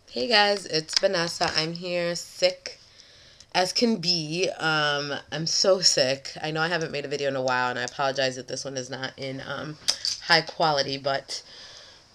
Hey guys, it's Vanessa. I'm here sick as can be. I'm so sick. I know I haven't made a video in a while, and I apologize that this one is not in high quality, but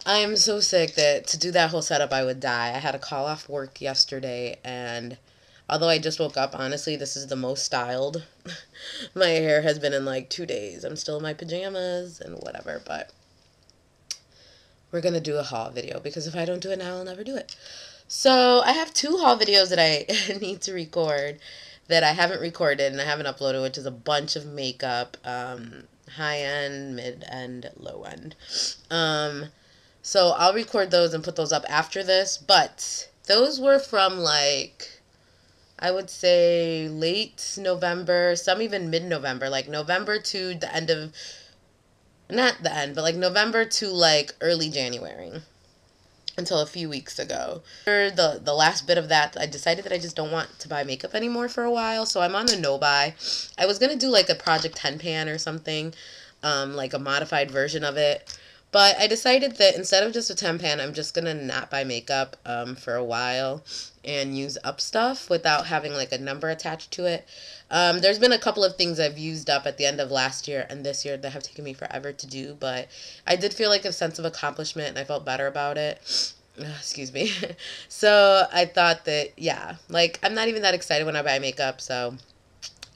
I am so sick that to do that whole setup I would die. I had to call off work yesterday, and although I just woke up, honestly, this is the most styled my hair has been in like 2 days. I'm still in my pajamas and whatever, but we're gonna do a haul video because if I don't do it now, I'll never do it. So I have two haul videos that I need to record that I haven't recorded and I haven't uploaded, which is a bunch of makeup, high end, mid end, low end. So I'll record those and put those up after this, but those were from like, I would say late November, some even mid-November, like November to the end of, not the end, but like November to like early January until a few weeks ago. For the last bit of that, I decided that I just don't want to buy makeup anymore for a while, so I'm on a no buy. I was gonna do like a Project 10 pan or something, like a modified version of it. But I decided that instead of just a 10 pan, I'm just gonna not buy makeup for a while and use up stuff without having like a number attached to it. There's been a couple of things I've used up at the end of last year and this year that have taken me forever to do, but I did feel like a sense of accomplishment and I felt better about it. Excuse me. So I thought that, yeah, like I'm not even that excited when I buy makeup, so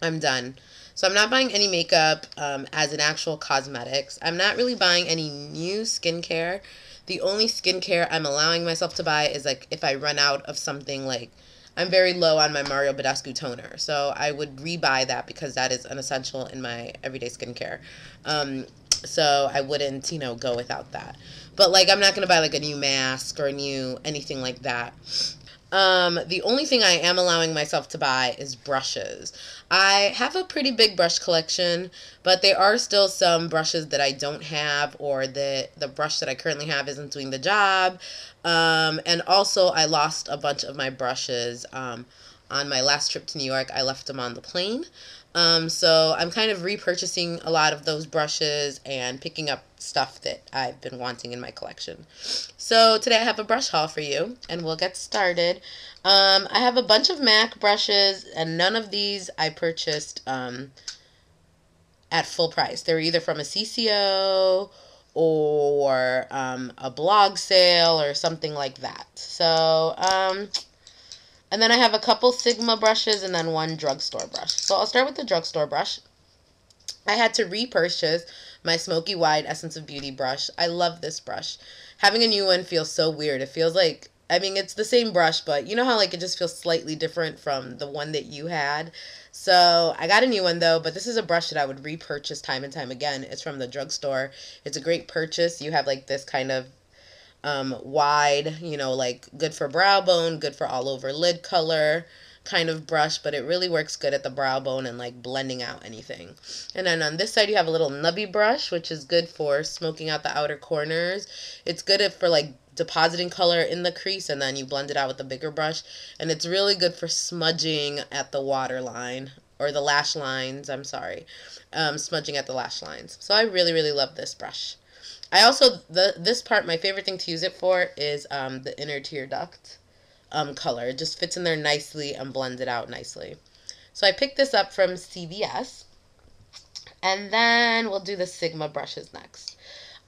I'm done. So I'm not buying any makeup as an actual cosmetics. I'm not really buying any new skincare. The only skincare I'm allowing myself to buy is like if I run out of something, like I'm very low on my Mario Badescu toner. So I would rebuy that because that is an essential in my everyday skincare. So I wouldn't, go without that. But like I'm not going to buy like a new mask or a new anything like that. The only thing I am allowing myself to buy is brushes. I have a pretty big brush collection, but there are still some brushes that I don't have, or that the brush that I currently have isn't doing the job. And also I lost a bunch of my brushes on my last trip to New York. I left them on the plane. So I'm kind of repurchasing a lot of those brushes and picking up stuff that I've been wanting in my collection. So today I have a brush haul for you, and we'll get started. I have a bunch of MAC brushes, and none of these I purchased at full price. They were either from a CCO or a blog sale or something like that. So, and then I have a couple Sigma brushes and then one drugstore brush. So I'll start with the drugstore brush. I had to repurchase my Smoky Wide Essence of Beauty brush. I love this brush. Having a new one feels so weird. It feels like, I mean, it's the same brush, but you know how like it just feels slightly different from the one that you had? So I got a new one though, but this is a brush that I would repurchase time and time again. It's from the drugstore. It's a great purchase. You have like this kind of wide, like good for brow bone, good for all over lid color kind of brush, but it really works good at the brow bone and like blending out anything. And then on this side you have a little nubby brush, which is good for smoking out the outer corners. It's good for like depositing color in the crease, and then you blend it out with the bigger brush. And it's really good for smudging at the waterline, or the lash lines, I'm sorry. Smudging at the lash lines. So I really, really love this brush. I also, this part, my favorite thing to use it for is the inner tear duct color. It just fits in there nicely and blends it out nicely. So I picked this up from CVS. And then we'll do the Sigma brushes next.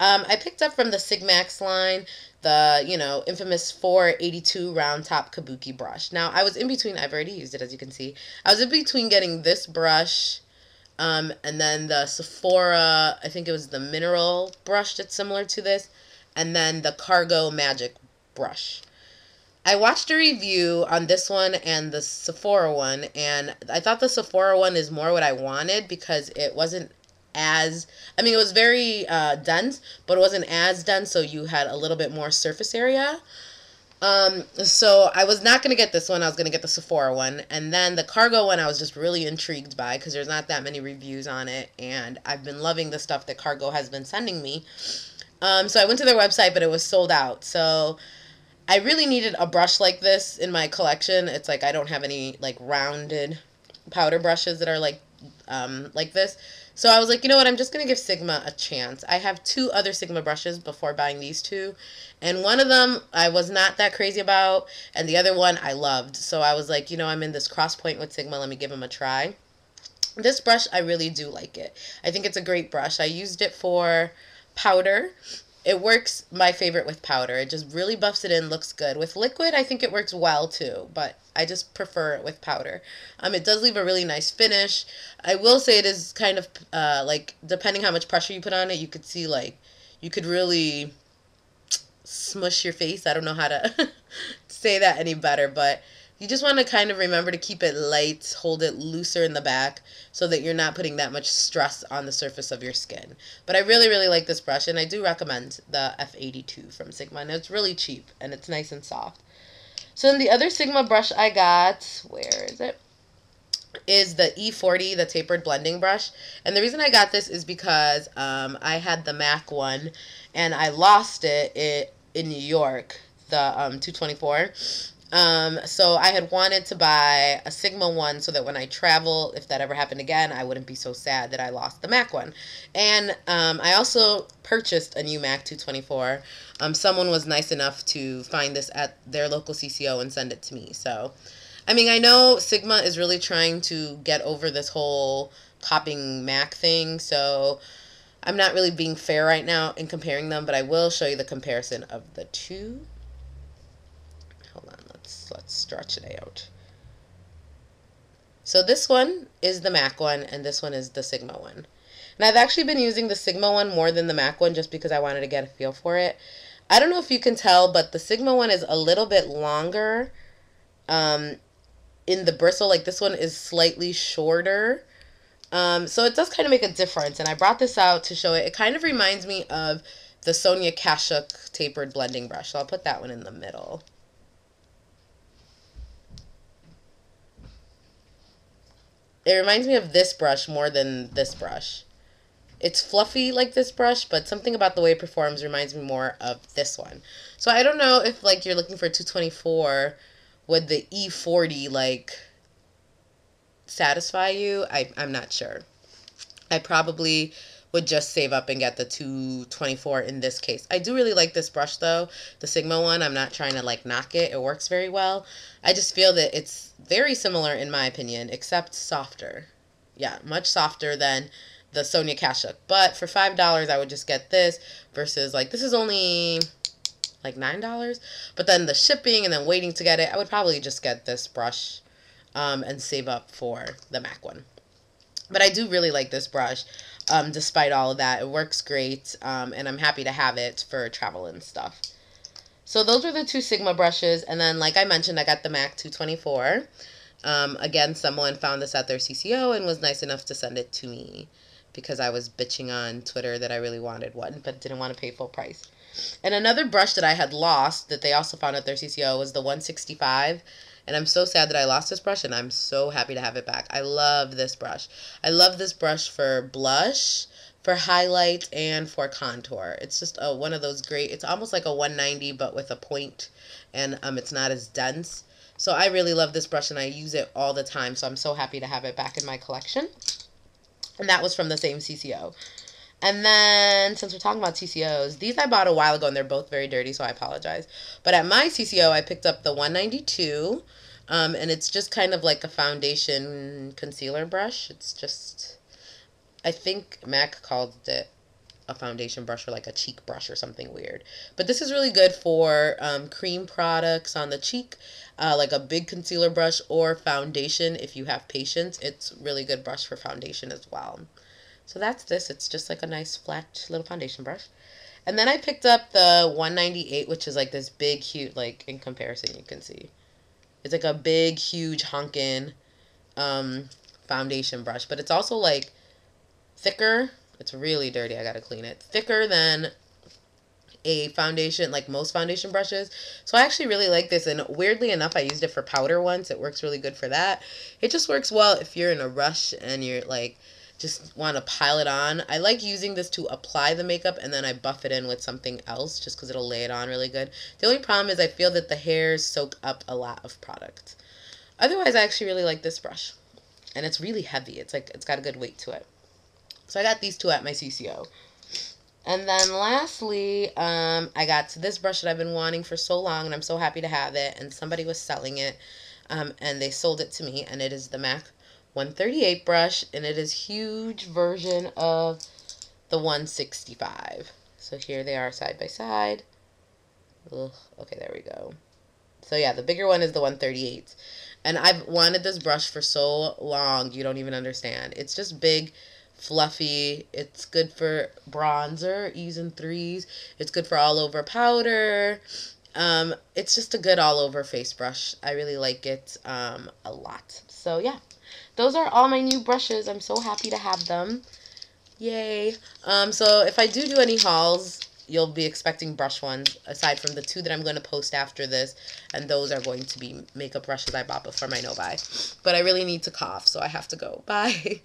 I picked up from the Sigmax line the, infamous 482 round top kabuki brush. Now, I was in between, I've already used it as you can see. I was in between getting this brush and then the Sephora, I think it was the mineral brush that's similar to this, and then the Cargo Magic brush. I watched a review on this one and the Sephora one, and I thought the Sephora one is more what I wanted because it wasn't as, I mean, it was very dense, but it wasn't as dense, so you had a little bit more surface area. So I was not going to get this one. I was going to get the Sephora one. And then the Cargo one I was just really intrigued by because there's not that many reviews on it. And I've been loving the stuff that Cargo has been sending me. So I went to their website, but it was sold out. So I really needed a brush like this in my collection. It's like I don't have any like rounded powder brushes that are like like this. So I was like, you know what, I'm just going to give Sigma a chance. I have 2 other Sigma brushes before buying these 2. And one of them I was not that crazy about, and the other one I loved. So I was like, you know, I'm in this cross point with Sigma. Let me give them a try. This brush, I really do like it. I think it's a great brush. I used it for powder. It works my favorite with powder. It just really buffs it in, looks good. With liquid, I think it works well too, but I just prefer it with powder. It does leave a really nice finish. I will say it is kind of, like, depending how much pressure you put on it, you could see, like, you could really smush your face. I don't know how to say that any better, but you just want to kind of remember to keep it light, hold it looser in the back so that you're not putting that much stress on the surface of your skin. But I really, really like this brush, and I do recommend the F82 from Sigma, and it's really cheap, and it's nice and soft. So then the other Sigma brush I got, where is it? Is the E40, the tapered blending brush. And the reason I got this is because I had the MAC one, and I lost it in New York, the 224. So I had wanted to buy a Sigma one so that when I travel, if that ever happened again, I wouldn't be so sad that I lost the MAC one. And I also purchased a new MAC 224. Someone was nice enough to find this at their local CCO and send it to me. So, I mean, I know Sigma is really trying to get over this whole copying MAC thing, so I'm not really being fair right now in comparing them, but I will show you the comparison of the two. Hold on, let's stretch it out. So this one is the MAC one, and this one is the Sigma one. And I've actually been using the Sigma one more than the MAC one just because I wanted to get a feel for it. I don't know if you can tell, but the Sigma one is a little bit longer in the bristle. Like, this one is slightly shorter. So it does kind of make a difference, and I brought this out to show it. It kind of reminds me of the Sonia Kashuk tapered blending brush, so I'll put that one in the middle. It reminds me of this brush more than this brush. It's fluffy like this brush, but something about the way it performs reminds me more of this one. So I don't know if, like, you're looking for 224, would the E40, like, satisfy you? I'm not sure. I probably would just save up and get the 224 in this case. I do really like this brush though, the Sigma one. I'm not trying to like knock it. It works very well. I just feel that it's very similar in my opinion, except softer. Yeah, much softer than the Sonia Kashuk. But for $5, I would just get this versus, like, this is only like $9. But then the shipping and then waiting to get it, I would probably just get this brush and save up for the MAC one. But I do really like this brush, despite all of that. It works great, and I'm happy to have it for travel and stuff. So those are the two Sigma brushes, and then, like I mentioned, I got the MAC 224. Again, someone found this at their CCO and was nice enough to send it to me because I was bitching on Twitter that I really wanted one, but didn't want to pay full price. And another brush that I had lost that they also found at their CCO was the 165. And I'm so sad that I lost this brush, and I'm so happy to have it back. I love this brush. I love this brush for blush, for highlight, and for contour. It's just one of those great, it's almost like a 190, but with a point, and it's not as dense. So I really love this brush, and I use it all the time, so I'm so happy to have it back in my collection. And that was from the same CCO. And then, since we're talking about TCOs, these I bought a while ago, and they're both very dirty, so I apologize. But at my TCO, I picked up the 192, and it's just kind of like a foundation concealer brush. It's just, I think MAC called it a foundation brush or like a cheek brush or something weird. But this is really good for cream products on the cheek, like a big concealer brush or foundation if you have patience. It's a really good brush for foundation as well. So that's this. It's just like a nice flat little foundation brush. And then I picked up the 198, which is like this big, huge, like in comparison, you can see. It's like a big, huge, honkin' foundation brush. But it's also like thicker. It's really dirty. I gotta clean it. Thicker than a foundation, like most foundation brushes. So I actually really like this. And weirdly enough, I used it for powder once. It works really good for that. It just works well if you're in a rush and you're like, just want to pile it on. I like using this to apply the makeup, and then I buff it in with something else just because it'll lay it on really good. The only problem is I feel that the hairs soak up a lot of product. Otherwise, I actually really like this brush. and it's really heavy. It's like, it's got a good weight to it. So I got these two at my CCO. And then lastly, I got this brush that I've been wanting for so long, and I'm so happy to have it. And somebody was selling it, and they sold it to me. And it is the MAC 138 brush, and it is huge version of the 165. So here they are side by side. Ugh, okay, there we go. So yeah, the bigger one is the 138. And I've wanted this brush for so long, you don't even understand. It's just big, fluffy. It's good for bronzer, E's and 3's. It's good for all over powder. It's just a good all over face brush. I really like it a lot. So yeah, those are all my new brushes. I'm so happy to have them. Yay. So if I do any hauls, you'll be expecting brush ones, aside from the two that I'm going to post after this, and those are going to be makeup brushes I bought before my no-buy. But I really need to cough, so I have to go. Bye.